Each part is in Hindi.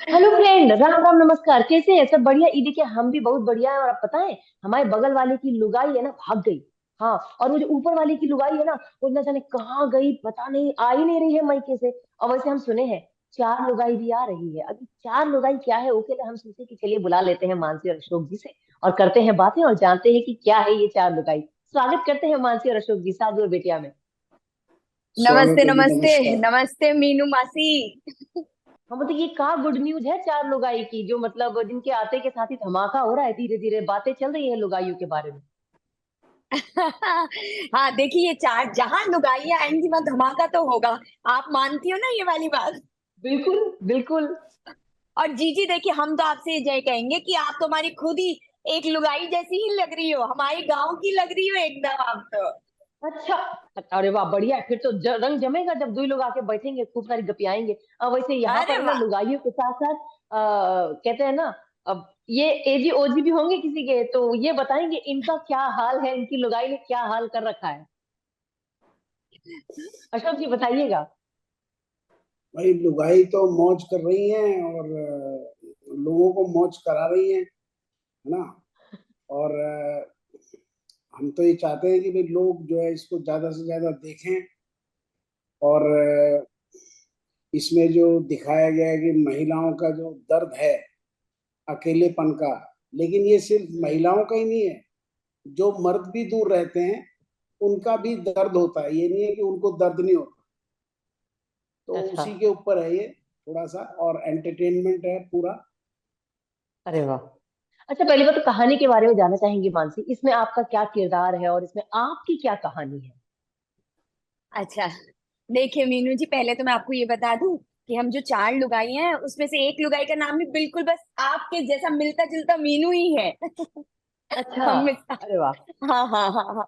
हेलो फ्रेंड, राम राम नमस्कार। कैसे हैं? सब बढ़िया? ईदी के हम भी बहुत बढ़िया है। और आप पता है, हमारे बगल वाले की लुगाई है ना, भाग गई। हाँ। और वो जो ऊपर वाले की लुगाई है ना, वो न जाने कहाँ गई, पता नहीं, आ ही नहीं रही है मायके से। और वैसे हम सुने हैं चार लुगाई भी आ रही है। अभी चार लुगाई क्या है, ओके, तो हम सोचे कि चलिए बुला लेते हैं मानसी और अशोक जी से, और करते हैं बातें और जानते हैं कि क्या है ये चार लुगाई। स्वागत करते हैं मानसी और अशोक जी, सास और बेटिया में। नमस्ते स्वागत है जी, नमस्ते। नमस्कार। नमस्ते मीनू मासी। हाँ, मतलब ये कहाँ गुड न्यूज है चार लुगाई की, जो मतलब जिनके आते के साथ ही धमाका हो रहा है, धीरे धीरे बातें चल रही है लुगाइयों के बारे में। हाँ देखिए, ये चार जहां लुगाइयां आएंगी वहां धमाका तो होगा। आप मानती हो ना ये वाली बात? बिल्कुल बिल्कुल। और जीजी देखिए, हम तो आपसे ये कहेंगे कि आप तो हमारी खुद ही एक लुगाई जैसी ही लग रही हो, हमारे गांव की लग रही हो एकदम आप तो। अच्छा। अरे वाह, बढ़िया है। फिर तो रंग जमेगा जब दो लोग आके बैठेंगे, खूब सारी गपियाएंगे। अब वैसे यहाँ अरे पर ना वाह। लुगाइयों के साथ साथ कहते हैं ना, अब ये एजी ओजी भी होंगे किसी के, तो ये बताएंगे इनका क्या हाल है, इनकी लुगाई ने क्या हाल कर रखा है। अशोक जी बताइएगा। भाई लुगाई तो मौज कर रही हैं और लोगों को मौज करा रही हैं, है ना। और हम तो ये चाहते हैं कि भाई लोग जो है इसको ज्यादा से ज्यादा देखें। और इसमें जो दिखाया गया है कि महिलाओं का जो दर्द है, अकेलेपन का, लेकिन ये सिर्फ हम्म। महिलाओं का ही नहीं है। जो मर्द भी दूर रहते हैं उनका भी दर्द होता है, ये नहीं है कि उनको दर्द नहीं होता। तो अच्छा। उसी के ऊपर है ये थोड़ा सा, और एंटरटेनमेंट है पूरा। अरे वाह। अच्छा, पहले बात तो कहानी के बारे में जानना चाहेंगे मानसी, इसमें आपका क्या किरदार है और इसमें आपकी क्या कहानी है? अच्छा, देखिए मीनू जी, पहले तो मैं आपको ये बता दूं कि हम जो चार लुगाई हैं उसमें से एक लुगाई का नाम भी बिल्कुल बस आपके जैसा मिलता जुलता मीनू ही है। अच्छा। हम में। अरे वाह। हाँ हाँ हाँ हाँ।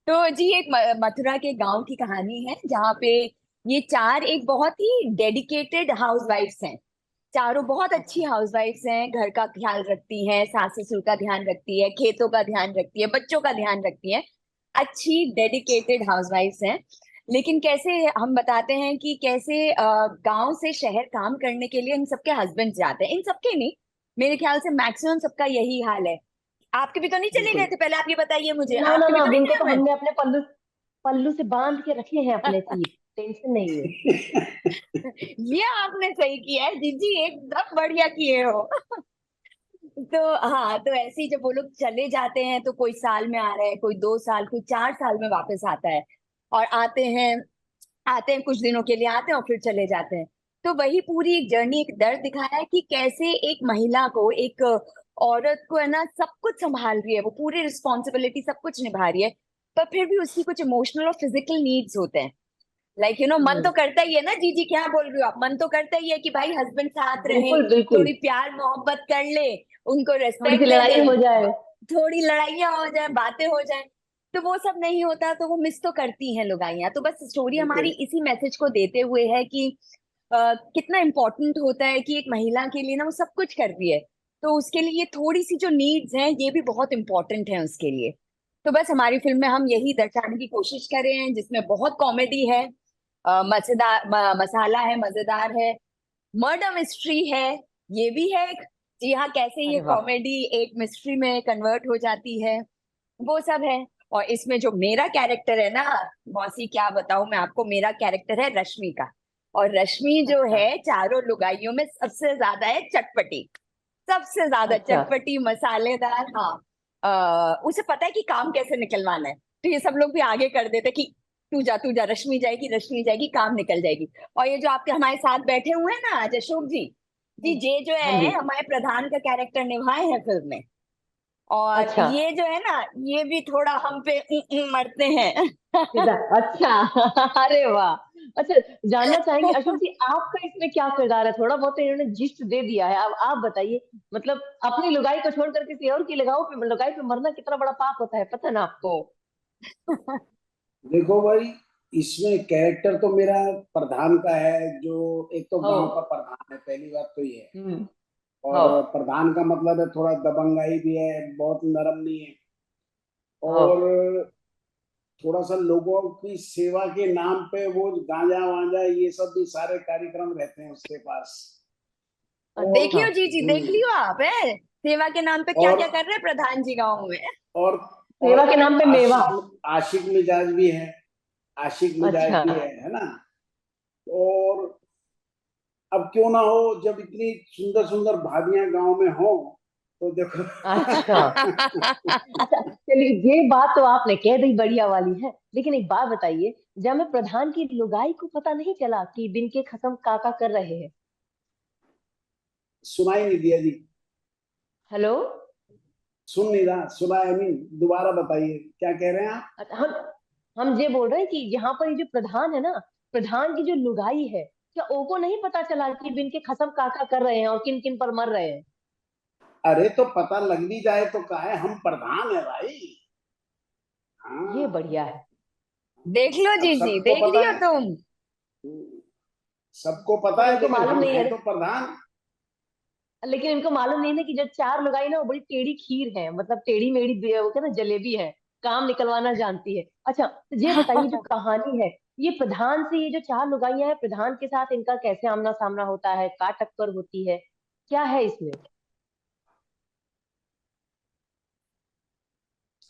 तो जी, एक मथुरा के गांव की कहानी है जहाँ पे ये चार एक बहुत ही डेडिकेटेड हाउसवाइफ्स हैं। चारों बहुत अच्छी अच्छा। हाउसवाइफ्स हैं, घर का ख्याल रखती हैं, सास ससुर का ध्यान रखती है, खेतों का ध्यान रखती है, बच्चों का ध्यान रखती है। अच्छी डेडिकेटेड हाउसवाइफ्स हैं। लेकिन कैसे, हम बताते हैं कि कैसे गांव से शहर काम करने के लिए इन सबके हस्बैंड जाते हैं, इन सबके नहीं, मेरे ख्याल से मैक्सिमम सबका यही हाल है। आपके भी तो नहीं चले गए बिल्कुल। थे? पहले आप ये बताइए मुझे, ना ना आपके भी ना, तो अब नहीं इनको गए तो हुए? हमने अपने पल्लू पल्लू से बांध के रखे हैं अपने तीर। टेंशन नहीं है। ये आपने सही किया है जीजी, एकदम बढ़िया किए हो। तो हाँ, तो ऐसे ही जब वो लोग चले जाते हैं तो कोई साल में आ रहा है, कोई 2 साल, कोई 4 साल में वापस आता है। और आते हैं कुछ दिनों के लिए आते हैं और फिर चले जाते हैं। तो वही पूरी एक जर्नी, एक दर्द दिखाया है कि कैसे एक महिला को, एक औरत को है ना, सब कुछ संभाल रही है, वो पूरी रिस्पॉन्सिबिलिटी सब कुछ निभा रही है, पर फिर भी उसकी कुछ इमोशनल और फिजिकल नीड्स होते हैं। मन तो हम्म। करता ही है ना जीजी, क्या बोल रही हो आप, मन तो करता ही है कि भाई हस्बैंड साथ रहे, बिल्कुल बिल्कुल। थोड़ी प्यार मोहब्बत कर ले, उनको थोड़ी सी रेस्पेक्ट दे दे, लड़ाई हो जाए। थोड़ी लड़ाइयाँ हो जाए, बातें हो जाए। तो वो सब नहीं होता, तो वो मिस तो करती हैं लुगाइयाँ। तो बस स्टोरी हमारी बिल्कुल। इसी मैसेज को देते हुए है कि कितना इम्पोर्टेंट होता है कि एक महिला के लिए ना वो सब कुछ करती है, तो उसके लिए ये थोड़ी सी जो नीड्स हैं ये भी बहुत इंपॉर्टेंट है उसके लिए। तो बस हमारी फिल्म में हम यही दर्शाने की कोशिश कर रहे हैं, जिसमें बहुत कॉमेडी है, मजेदार मसाला है, मजेदार है, मर्डर मिस्ट्री है, ये भी है एक। जी हाँ, कैसे ये अरे वाह। कॉमेडी एक मिस्ट्री में कन्वर्ट हो जाती है, वो सब है। और इसमें जो मेरा कैरेक्टर है ना, मौसी क्या बताऊं मैं आपको, मेरा कैरेक्टर है रश्मि का। और रश्मि जो अच्छा। है चारों लुगाइयों में सबसे ज्यादा है चटपटी, सबसे ज्यादा अच्छा। चटपटी मसालेदार। हाँ, उसे पता है कि काम कैसे निकलवाना है, तो ये सब लोग भी आगे कर देते कि तू जा, रश्मि जाएगी, काम निकल जाएगी। और ये जो आपके हमारे साथ बैठे हुए हैं ना आज अशोक जी, जी हम्म। ये जो हाँ जी। है हमारे प्रधान का कैरेक्टर निभाए हैं फिल्म में। और अच्छा। ये जो है ना, ये भी थोड़ा हम पे मरते हैं। अच्छा। अरे वाह। अच्छा, जानना चाहेंगे अशोक जी, आपका इसमें क्या किरदार है? थोड़ा बहुत तो इन्होंने जिस्ट दे दिया है, अब आप बताइए। मतलब अपनी लुगाई को छोड़ कर किसी और की लगाओ पे, लुगाई पे मरना कितना बड़ा पाप होता है, पता ना आपको? देखो भाई, इसमें कैरेक्टर तो मेरा प्रधान का है, जो एक तो हो। गांव का प्रधान है, पहली बात तो ये है। हम्म। हो। और प्रधान का मतलब है थोड़ा दबंगाई भी है, बहुत नरम नहीं है। हो। और थोड़ा सा लोगों की सेवा के नाम पे वो गांजा वांजा ये सब भी सारे कार्यक्रम रहते हैं उसके पास। और देख लियो जीजी, देख लियो आप है सेवा के नाम पे क्या और क्या कर रहे हैं प्रधान जी गाँव में। और सेवा के नाम पे मेवा। आशिक मिजाज भी है, आशिक मिजाज अच्छा भी है ना। और अब क्यों ना हो, जब इतनी सुंदर सुंदर भाभियां गांव में हो तो देखो। अच्छा अच्छा, चलिए ये बात तो आपने कह दी बढ़िया वाली है, लेकिन एक बात बताइए, जब हमें प्रधान की लुगाई को पता नहीं चला कि बिन के खत्म काका कर रहे हैं। सुनाई नहीं दिया जी, हेलो। सुन नहीं रहा, सुना आई मीन, दोबारा बताइए क्या कह रहे हैं आप। अच्छा, हम ये बोल रहे हैं कि यहाँ पर ये जो प्रधान है ना, प्रधान की जो लुगाई है, क्या ओको नहीं पता चला कि बिन के खत्म काका कर रहे हैं और किन किन पर मर रहे हैं। अरे तो पता लग भी जाए तो का है, हम प्रधान है भाई। ये हाँ, बढ़िया है। देख लो अब जीजी, सबको देख पता लियो है, तुम। सबको पता पर है, इनको लेकिन मालूम हम नहीं हैं है, तो प्रधान। लेकिन इनको मालूम नहीं ना कि जो चार लुगाई ना वो बड़ी टेढ़ी खीर है, मतलब टेढ़ी मेढ़ी वो क्या ना जलेबी है, काम निकलवाना जानती है। अच्छा तो ये बताइए, जो कहानी है, ये प्रधान से, ये जो चार लुगाइयां हैं प्रधान के साथ, इनका कैसे आमना सामना होता है, का टक्कर होती है, क्या है इसमें,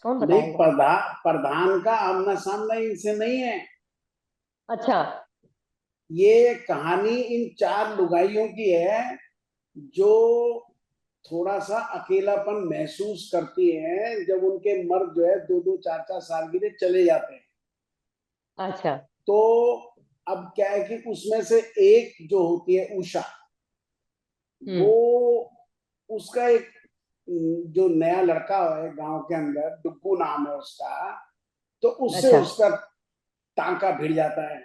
कौन नहीं, बताएगा। प्रधान का आमना सामना इनसे नहीं है। अच्छा। ये कहानी इन चार लुगाइयों की है, जो थोड़ा सा अकेलापन महसूस करती हैं जब उनके मर्द जो है 2-2 4-4 साल के लिए चले जाते हैं। अच्छा। तो अब क्या है कि उसमें से एक जो होती है उषा, वो, हम्म। उसका एक जो नया लड़का है गांव के अंदर, डुग्गू नाम है उसका, तो उससे अच्छा। उसका टांका भिड़ जाता है।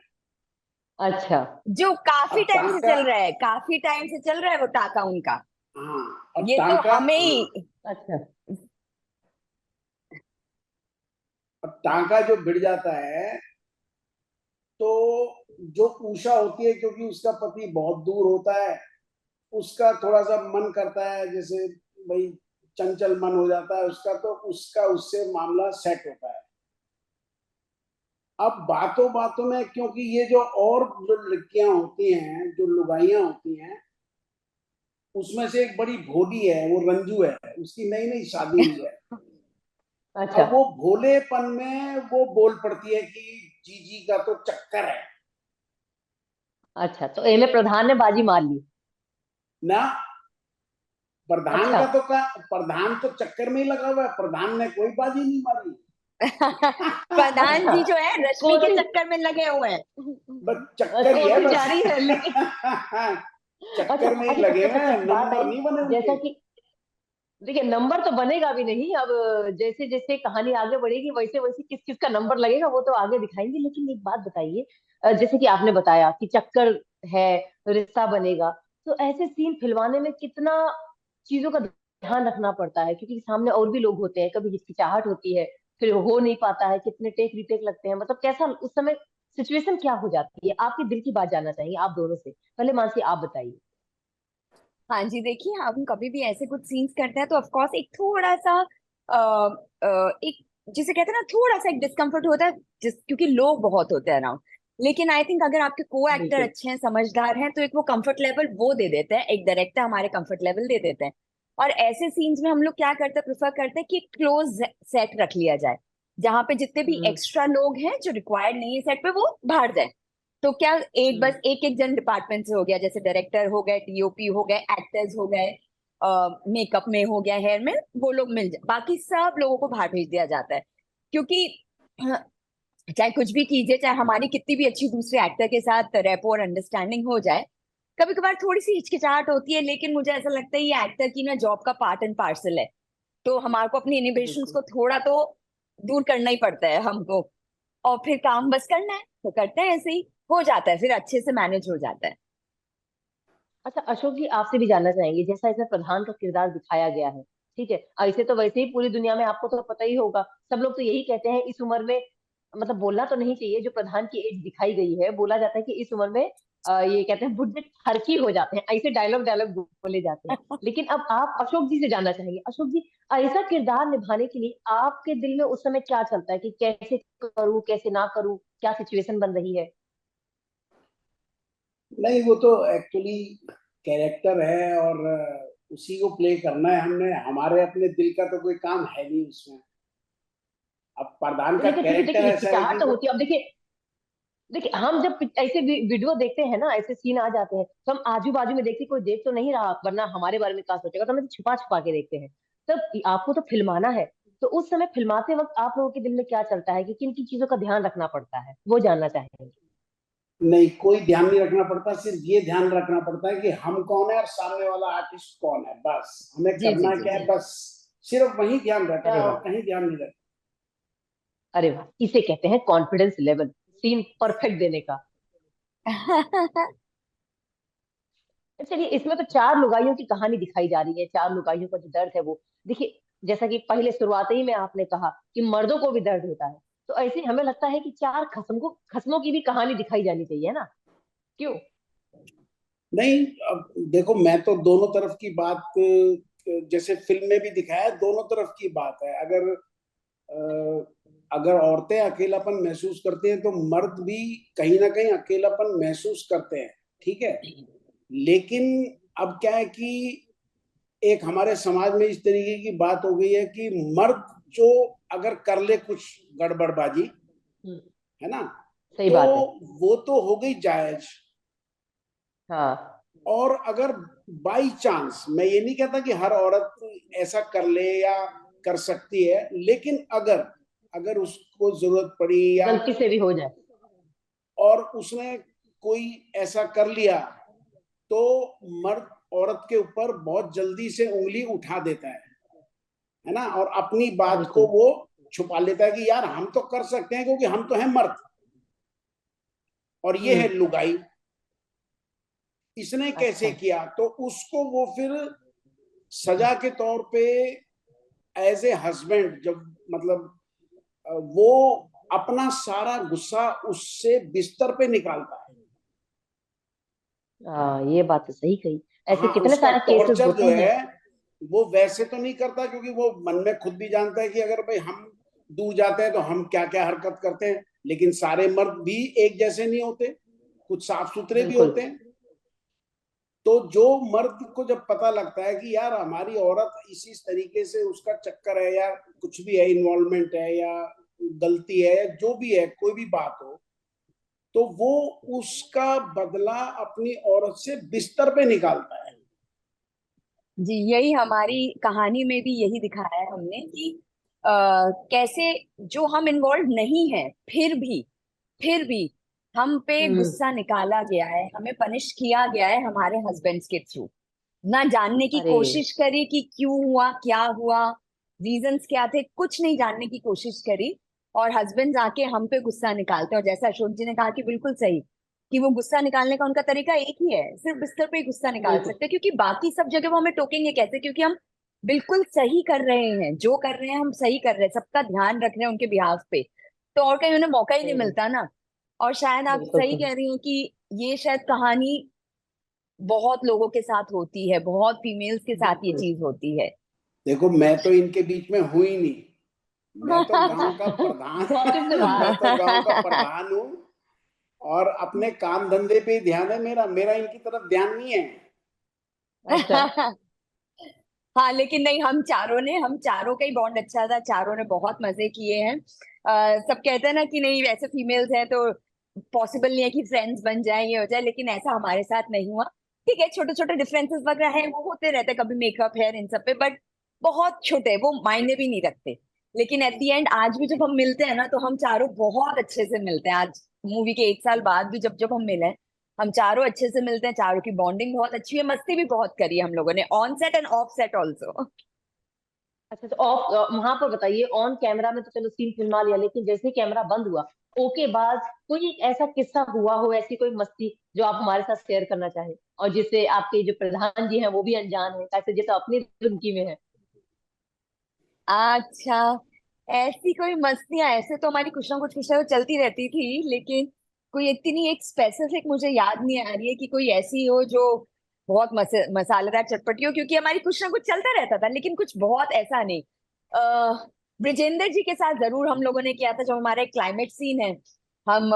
अच्छा, जो काफी अब टाइम से टांका, चल रहा है, काफी टाइम से चल रहा है वो टाका उनका। हाँ, अब ये तो टांका, हमें हाँ, ही। अच्छा। अब टांका जो भिड़ जाता है, तो जो उषा होती है, क्योंकि उसका पति बहुत दूर होता है, उसका थोड़ा सा मन करता है, जैसे भाई चंचल मन हो जाता है उसका, तो उसका उससे मामला सेट होता है। अब बातों बातों में, क्योंकि ये जो और जो लड़कियां होती हैं, जो लुगाइयां होती हैं, उसमें से एक बड़ी भोली है, वो रंजू है, उसकी नई नई शादी हुई है। अच्छा। अब वो भोलेपन में वो बोल पड़ती है कि जीजी का तो चक्कर है अच्छा तो एमे प्रधान ने बाजी मार ली। ना। प्रधान अच्छा। का तो का, प्रधान तो चक्कर में ही लगा हुआ है, प्रधान ने कोई बाजी नहीं मारी। प्रधान अच्छा। जी जो है रश्मि के कोशिश, चक्कर में लगे हुए हैं। बस चक्कर ही है कोशिश बस। जारी है लेकिन। अच्छा चक्कर में ही अच्छा, लगे सबसे हुए सबसे हैं, अच्छी बात नंबर आई, नहीं बने जैसा उनके। कि देखिए नंबर तो बनेगा भी नहीं अब, जैसे जैसे कहानी आगे बढ़ेगी वैसे वैसे किस किस का नंबर लगेगा वो तो आगे दिखाएंगे, लेकिन एक बात बताइए, जैसे कि आपने बताया कि चक्कर है, रिश्ता बनेगा, तो ऐसे सीन फिल्माने में कितना चीजों का ध्यान रखना पड़ता है, क्योंकि सामने और भी लोग होते हैं, कभी हिचकिचाहट होती है, फिर हो नहीं पाता है, कितने टेक रिटेक लगते हैं, मतलब कैसा उस समय सिचुएशन क्या हो जाती है, आपके दिल की बात जानना चाहेंगे आप दोनों से, पहले मानसी आप बताइए। हाँ जी, देखिए हम कभी भी ऐसे कुछ सीन्स करते हैं तो ऑफ कोर्स एक थोड़ा सा एक, जिसे कहते हैं ना, थोड़ा सा एक डिस्कम्फर्ट होता है, क्योंकि लोग बहुत होते हैं अराउंड। लेकिन आई थिंक अगर आपके को एक्टर बिल्कुल। अच्छे हैं, समझदार हैं, तो एक वो कंफर्ट लेवल वो दे देते हैं, एक डायरेक्टर हमारे कंफर्ट लेवल दे देते हैं। और ऐसे सीन्स में हम लोग क्या करते हैं, प्रेफर करते हैं कि क्लोज सेट रख लिया जाए, जहां पे जितने भी हम्म। एक्स्ट्रा लोग हैं जो रिक्वायर्ड नहीं है सेट पे, वो बाहर जाए। तो क्या, एक हम्म। बस एक एक जन डिपार्टमेंट से हो गया, जैसे डायरेक्टर हो गए, टीओपी हो गए, एक्टर्स हो गए, मेकअप में हो गया, हेयर में, वो लोग मिल जाए, बाकी सब लोगों को बाहर भेज दिया जाता है। क्योंकि अ, चाहे कुछ भी कीजिए, चाहे हमारी कितनी भी अच्छी दूसरे एक्टर के साथ रेपो और अंडरस्टैंडिंग हो जाए, कभी कभार थोड़ी सी हिचकिचाहट होती है, लेकिन मुझे ऐसा लगता है ये एक्टर की ना जॉब का पार्ट एंड पार्सल है। तो हमारे को अपनी इनिबिशंस बिल्कुल। को थोड़ा तो दूर करना ही पड़ता है हमको, और फिर काम बस करना है, तो करते हैं, ऐसे ही हो जाता है, फिर अच्छे से मैनेज हो जाता है। अच्छा अशोक जी, आपसे भी जानना चाहेंगे, जैसा इसमें प्रधान का किरदार दिखाया गया है, ठीक है, ऐसे तो वैसे ही पूरी दुनिया में आपको तो पता ही होगा, सब लोग तो यही कहते हैं इस उम्र में, मतलब बोलना तो नहीं चाहिए, जो प्रधान की एज दिखाई गई है, बोला जाता है कि इस उम्र में ये कहते हैं बुढ़े ठरकी हो जाते हैं, ऐसे डायलॉग डायलॉग बोले जाते हैं। लेकिन अब आप अशोक जी से जानना चाहेंगे, अशोक जी, ऐसा किरदार निभाने के लिए आपके दिल में उस समय क्या चलता है कि कैसे करूँ कैसे ना करूँ, क्या सिचुएशन बन रही है। नहीं, वो तो एक्चुअली कैरेक्टर है और उसी को प्ले करना है हमने, हमारे अपने दिल का तो कोई काम है नहीं उसमें। अब प्रधान का लेकिन फिर भी कैरेक्टर देखिए ऐसा है हिचकिचाहट कि तो वो, होती है। अब देखिए, देखिए हम जब ऐसे वीडियो देखते हैं ना, ऐसे सीन आ जाते हैं, तो हम आजू बाजू में देखते कोई देख तो नहीं रहा, वरना हमारे बारे में क्या सोचेगा, तो हम ऐसे छुपा छुपा के देखते हैं। तब आपको तो फिल्माना है, तो उस समय फिल्माते वक्त आप लोगों के दिल में क्या चलता है, कि किन किन चीजों का ध्यान रखना पड़ता है, वो जानना चाहेंगे। नहीं कोई ध्यान नहीं रखना पड़ता, सिर्फ ये ध्यान रखना पड़ता है कि हम कौन है और सामने वाला आर्टिस्ट कौन है, बस हमें जी जी करना जी क्या है, जी। बस सिर्फ वही ध्यान रहता अरे है वाह, और कहीं ध्यान नहीं रहता। अरे वाह, इसे कहते हैं कॉन्फिडेंस लेवल, सीन परफेक्ट देने का। चलिए, इसमें तो चार लुगाइयों की कहानी दिखाई जा रही है, चार लुगाइयों का जो दर्द है वो, देखिए, जैसा कि पहले शुरुआत ही में आपने कहा कि मर्दों को भी दर्द होता है, तो ऐसे हमें लगता है कि चार खसमों की भी कहानी दिखाई जानी चाहिए ना, क्यों? नहीं, अब देखो मैं तो दोनों तरफ की बात, जैसे फिल्म में भी दिखाया है, दोनों तरफ की बात है। अगर औरतें अकेलापन महसूस करती हैं तो मर्द भी कहीं ना कहीं अकेलापन महसूस करते हैं, ठीक है। लेकिन अब क्या है कि एक हमारे समाज में इस तरीके की बात हो गई है कि मर्द जो अगर कर ले कुछ गड़बड़बाजी, हम्म, है ना, सही तो बात है। वो तो हो गई जायज। हाँ। और अगर बाई चांस, मैं ये नहीं कहता कि हर औरत ऐसा कर ले या कर सकती है, लेकिन अगर अगर उसको जरूरत पड़ी या गलती से भी हो जाए। और उसने कोई ऐसा कर लिया, तो मर्द औरत के ऊपर बहुत जल्दी से उंगली उठा देता है ना, और अपनी बात को बिल्कुल। वो छुपा लेता है कि यार हम तो कर सकते हैं क्योंकि हम तो हैं मर्द, और ये है हम्म। लुगाई, इसने कैसे अच्छा। किया, तो उसको वो फिर सजा के तौर पे एज ए हस्बैंड, जब मतलब वो अपना सारा गुस्सा उससे बिस्तर पे निकालता है। हाँ, ये बात तो सही कही। ऐसे हाँ, कितने उसका सारे केसेस टॉर्चर होते जो हैं। है वो वैसे तो नहीं करता, क्योंकि वो मन में खुद भी जानता है कि अगर भाई हम दूर जाते हैं तो हम क्या क्या हरकत करते हैं, लेकिन सारे मर्द भी एक जैसे नहीं होते, कुछ साफ सुथरे भी बिल्कुल। होते हैं। तो जो मर्द को जब पता लगता है कि यार हमारी औरत इसी तरीके से उसका चक्कर है या कुछ भी है, इन्वॉल्वमेंट है या गलती है, जो भी है, कोई भी बात हो, तो वो उसका बदला अपनी औरत से बिस्तर पे निकालता है। जी, यही हमारी कहानी में भी यही दिखाया है हमने कि कैसे जो हम इन्वॉल्व नहीं है, फिर भी हम पे हम्म। गुस्सा निकाला गया है, हमें पनिश किया गया है हमारे हस्बैंड्स के थ्रू। ना जानने की अरे। कोशिश करी कि क्यों हुआ, क्या हुआ, रीजंस क्या थे, कुछ नहीं जानने की कोशिश करी। और हस्बैंड्स आके हम पे गुस्सा निकालते हैं, और जैसा अशोक जी ने कहा कि बिल्कुल सही, कि वो गुस्सा निकालने का उनका तरीका एक ही है, सिर्फ बिस्तर पे ही गुस्सा निकाल बिल्कुल। सकते हैं, क्योंकि बाकी सब जगह वो हमें टोकेंगे कैसे, क्योंकि हम बिल्कुल सही कर रहे हैं, जो कर रहे हैं हम सही कर रहे हैं, सबका ध्यान रख रहे हैं उनके बिहाफ पे। तो और कहीं उन्हें मौका ही नहीं सही बात। मिलता ना। और शायद आप बिल्कुल सही सही। कह रही हैं कि ये शायद कहानी बहुत लोगों के साथ होती है, बहुत फीमेल्स के साथ ये बिल्कुल। चीज होती है। देखो मैं तो इनके बीच में हूं ही नहीं, मैं तो गांव का प्रधान गॉसिप से मैं तो गांव का हाँ प्रधान हूँ, और अपने काम धंधे पे ही ध्यान है मेरा, मेरा इनकी तरफ ध्यान नहीं है। अच्छा। लेकिन नहीं, हम चारों का ही बॉन्ड अच्छा था, चारों ने बहुत मजे किए हैं। सब कहते हैं ना कि नहीं वैसे फीमेल्स हैं तो पॉसिबल नहीं है कि फ्रेंड्स बन जाए, ये हो जाए, लेकिन ऐसा हमारे साथ नहीं हुआ। ठीक है, छोटे छोटे डिफरेंसेस वगैरह हैं, वो होते रहते हैं, कभी मेकअप हेयर इन सब पे, बट बहुत छोटे, वो मायने भी नहीं रखते। लेकिन एट द एंड आज भी जब हम मिलते हैं ना, तो हम चारों बहुत अच्छे से मिलते हैं। आज मूवी के 1 साल बाद भी जब जब हम मिले हैं, हम चारों अच्छे से मिलते हैं, चारों की बॉन्डिंग बहुत अच्छी है, मस्ती भी बहुत करी है हम लोगों ने, on set end of set also. अच्छा, तो ऑफ वहां पर बताइए, ऑन कैमरा में तो चलो सीन फिल्मा लिया, लेकिन जैसे ही कैमरा बंद हुआ, ओके बाद कोई ऐसा किस्सा हुआ हो, ऐसी कोई मस्ती जो आप हमारे साथ शेयर करना चाहें, और जिससे आपके जो प्रधान जी हैं वो भी अनजान है, ऐसे जैसे अपनी रुनकी में है। अच्छा, ऐसी कोई मस्तियां, ऐसे तो हमारी कुछ ना कुछ चलती रहती थी, लेकिन कोई इतनी एक स्पेसिफिक मुझे याद नहीं आ रही है कि कोई ऐसी हो जो बहुत मसालेदार चटपटी हो, क्योंकि हमारी कुछ ना कुछ चलता रहता था, लेकिन कुछ बहुत ऐसा नहीं। ब्रिजेंद्र जी के साथ जरूर हम लोगों ने किया था, जब हमारा एक क्लाइमेट सीन है, हम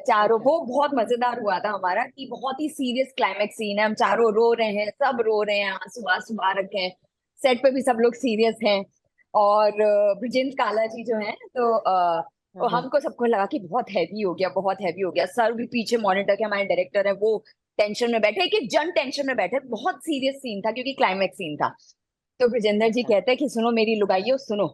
चारों, वो बहुत मजेदार हुआ था हमारा कि बहुत ही सीरियस क्लाइमेक्स सीन है, हम चारों रो रहे हैं, सब रो रहे हैं, आंसू आंसू आ रखे हैं, सेट पे भी सब लोग सीरियस हैं। और ब्रिजेंद्र काला जी जो है, तो हाँ, हमको सबको लगा कि बहुत हैवी हो गया, बहुत हैवी हो गया। सर भी पीछे मॉनिटर के हमारे डायरेक्टर है, वो टेंशन में बैठे, कि जन टेंशन में बैठे, बहुत सीरियस सीन था क्योंकि क्लाइमेक्स सीन था। तो ब्रजेंद्र जी अच्छा, कहते हैं कि सुनो मेरी लुगाइयो, सुनो,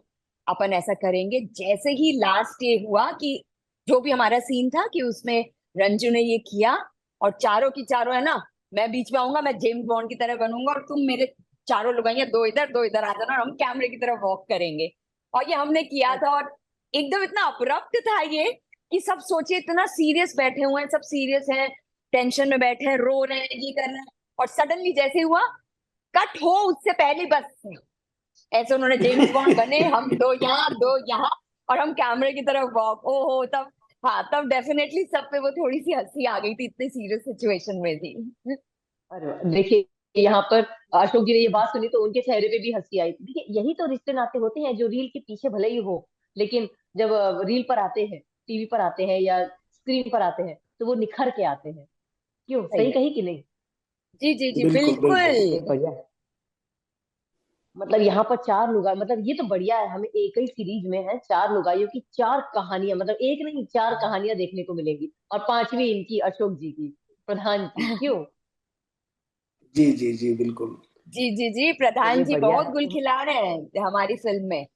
अपन ऐसा करेंगे, जैसे ही लास्ट ये हुआ कि जो भी हमारा सीन था कि उसमें रंजू ने ये किया, और चारों की चारों है ना, मैं बीच में आऊंगा, मैं जेम्स बॉन्ड की तरह बनूंगा, और तुम मेरे चारों लुगाइया दो इधर आ जाना, और हम कैमरे की तरफ वॉक करेंगे। और ये हमने किया था, और एकदम इतना अब्रप्ट था ये कि सब सोचे इतना सीरियस बैठे हुए हैं, सब सीरियस हैं, टेंशन में बैठे हैं, रो रहे हैं, ये कर रहे हैं, और सडनली जैसे हुआ कट हो, उससे पहले बस ऐसे उन्होंने जेम्स बॉन्ड बने, हम दो यहाँ, और हम कैमरे की तरफ वॉक, ओहो तब, हाँ तब डेफिनेटली सब पे वो थोड़ी सी हंसी आ गई थी, इतनी सीरियस सिचुएशन में थी। अरे वाह! देखिए, यहाँ पर अशोक जी ने ये बात सुनी तो उनके चेहरे पे भी हंसी आई। देखिए, यही तो रिश्ते नाते होते हैं जो रील के पीछे भले ही हो, लेकिन जब रील पर आते हैं, टीवी पर आते हैं या स्क्रीन पर आते हैं, तो वो निखर के आते हैं। क्यों, सही सही में। कही कि नहीं? जी जी जी बिल्कुल बिल्कुल। बिल्कुल। ये बढ़िया है। मतलब यहाँ पर चार लुगाई, मतलब ये तो बढ़िया है, हमें एक ही सीरीज में है चार लुगाइयों की चार कहानियां, मतलब एक नहीं, चार कहानियां देखने को मिलेंगी। और पांचवी इनकी, अशोक जी की, प्रधान की। क्यों? जी जी जी बिल्कुल। जी जी जी, प्रधान चलिए जी बढ़िया बहुत है। गुल खिला रहे हैं हमारी फिल्म में।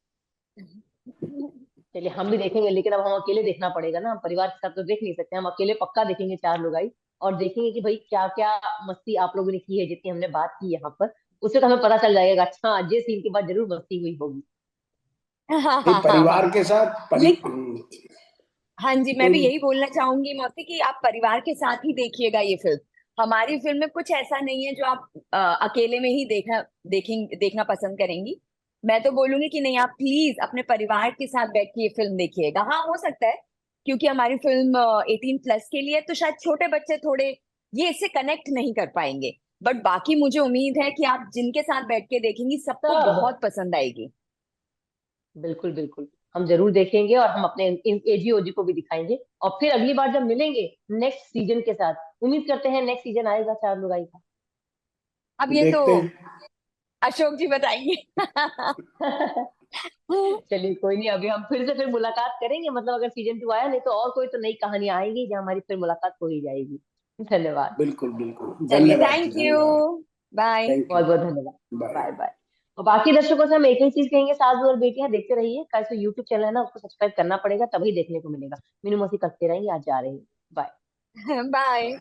चलिए हम भी देखेंगे, लेकिन अब हम अकेले देखना पड़ेगा ना, हम परिवार के साथ तो देख नहीं सकते। हम अकेले पक्का देखेंगे चार लुगाई, और देखेंगे कि भाई क्या क्या मस्ती आप लोगों ने की है, जितनी हमने बात की यहाँ पर, उससे तो हमें पता चल जाएगा। अच्छा, ये सीन के बाद जरूर मस्ती हुई होगी। हाँ नहीं, हाँ हाँ हाँ। परिवार के साथ हाँ जी, मैं भी कोई। यही बोलना चाहूंगी मौसी कि आप परिवार के साथ ही देखिएगा ये फिल्म। हमारी फिल्म में कुछ ऐसा नहीं है जो आप अकेले में ही देखना पसंद करेंगी। मैं तो बोलूंगी कि नहीं, आप प्लीज अपने परिवार के साथ बैठ के ये फिल्म देखिएगा। हाँ, हो सकता है क्योंकि हमारी फिल्म 18+ के लिए है, तो शायद छोटे बच्चे थोड़े ये इससे कनेक्ट नहीं कर पाएंगे। बट बाकी मुझे उम्मीद है कि आप जिनके साथ बैठ के देखेंगी सबको सब, बहुत पसंद आएगी। बिल्कुल बिल्कुल, हम जरूर देखेंगे, और हम अपने एजी ओजी को भी दिखाएंगे। और फिर अगली बार जब मिलेंगे नेक्स्ट सीजन के साथ, उम्मीद करते हैं नेक्स्ट सीजन आएगा चार लुगाई अब ये तो देखते हैं। अशोक जी बताएंगे। का। चलिए कोई नहीं, अभी हम फिर मुलाकात करेंगे, मतलब अगर सीजन 2 आया, नहीं तो और कोई तो नई कहानी आएंगी जहाँ हमारी फिर मुलाकात हो ही जाएगी। धन्यवाद। बिल्कुल बिल्कुल, चलिए, धन्यवाद जी, थैंक यू। धन्यवाद। बाय। थैंक बहुत यू। बहुत धन्यवाद। बाय। Bye bye. और बाकी दर्शकों से हम एक ही चीज कहेंगे, सास और बेटियां देखते रहिए, कैसे यूट्यूब चैनल है ना, उसको सब्सक्राइब करना पड़ेगा, तभी देखने को मिलेगा। मीनू मौसी करते रहेंगे, आज जा रही है। बाय। बाय।